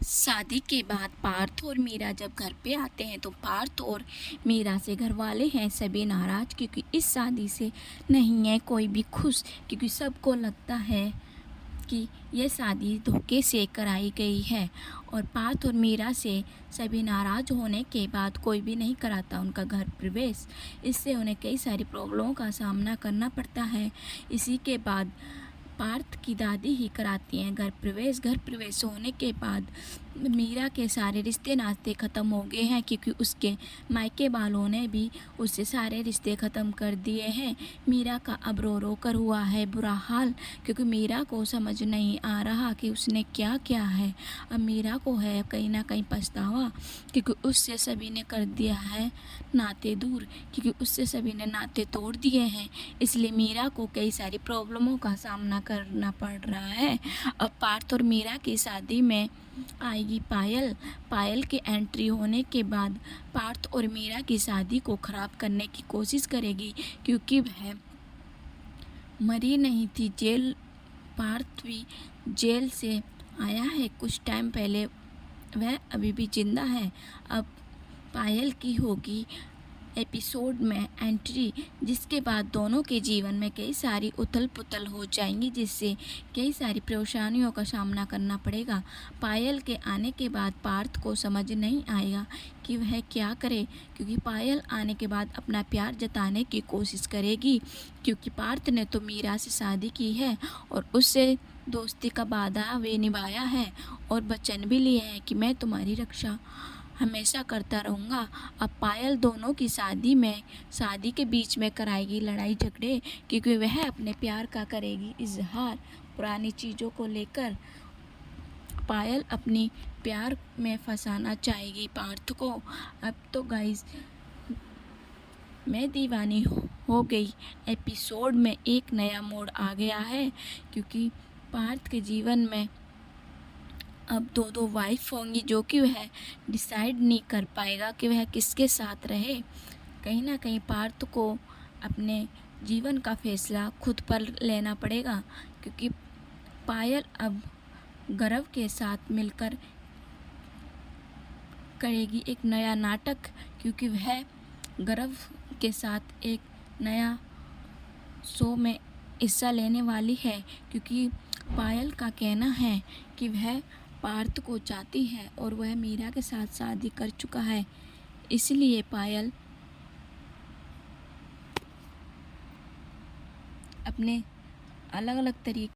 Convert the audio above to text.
शादी के बाद पार्थ और मीरा जब घर पे आते हैं तो पार्थ और मीरा से घर वाले हैं सभी नाराज़, क्योंकि इस शादी से नहीं है कोई भी खुश, क्योंकि सबको लगता है कि यह शादी धोखे से कराई गई है। और पार्थ और मीरा से सभी नाराज़ होने के बाद कोई भी नहीं कराता उनका घर प्रवेश। इससे उन्हें कई सारी प्रॉब्लमों का सामना करना पड़ता है। इसी के बाद पार्थ की दादी ही कराती हैं घर प्रवेश। घर प्रवेश होने के बाद मीरा के सारे रिश्ते नाते ख़त्म हो गए हैं, क्योंकि उसके मायके वालों ने भी उससे सारे रिश्ते ख़त्म कर दिए हैं। मीरा का अब रो रो कर हुआ है बुरा हाल, क्योंकि मीरा को समझ नहीं आ रहा कि उसने क्या किया है। अब मीरा को है कहीं ना कहीं पछतावा, क्योंकि उससे सभी ने कर दिया है नाते दूर, क्योंकि उससे सभी ने नाते तोड़ दिए हैं। इसलिए मीरा को कई सारी प्रॉब्लमों का सामना करना पड़ रहा है। अब पार्थ और मीरा की शादी में आएगी पायल। पायल के एंट्री होने के बाद पार्थ और मीरा की शादी को ख़राब करने की कोशिश करेगी, क्योंकि वह मरी नहीं थी। पार्थ भी जेल से आया है कुछ टाइम पहले, वह अभी भी जिंदा है। अब पायल की होगी एपिसोड में एंट्री, जिसके बाद दोनों के जीवन में कई सारी उथल पुथल हो जाएंगी, जिससे कई सारी परेशानियों का सामना करना पड़ेगा। पायल के आने के बाद पार्थ को समझ नहीं आएगा कि वह क्या करे, क्योंकि पायल आने के बाद अपना प्यार जताने की कोशिश करेगी, क्योंकि पार्थ ने तो मीरा से शादी की है और उससे दोस्ती का वादा भी निभाया है और वचन भी लिए हैं कि मैं तुम्हारी रक्षा हमेशा करता रहूँगा। अब पायल दोनों की शादी के बीच में कराएगी लड़ाई झगड़े, क्योंकि वह अपने प्यार का करेगी इजहार पुरानी चीज़ों को लेकर। पायल अपनी प्यार में फंसाना चाहेगी पार्थ को। अब तो गाइस मैं दीवानी हो गई एपिसोड में एक नया मोड़ आ गया है, क्योंकि पार्थ के जीवन में अब दो वाइफ होंगी, जो कि वह डिसाइड नहीं कर पाएगा कि वह किसके साथ रहे। कहीं ना कहीं पार्थ को अपने जीवन का फैसला खुद पर लेना पड़ेगा, क्योंकि पायल अब गर्व के साथ मिलकर करेगी एक नया नाटक, क्योंकि वह गर्व के साथ एक नया शो में हिस्सा लेने वाली है। क्योंकि पायल का कहना है कि वह पार्थ को चाहती है और वह मीरा के साथ शादी कर चुका है, इसलिए पायल अपने अलग अलग तरीके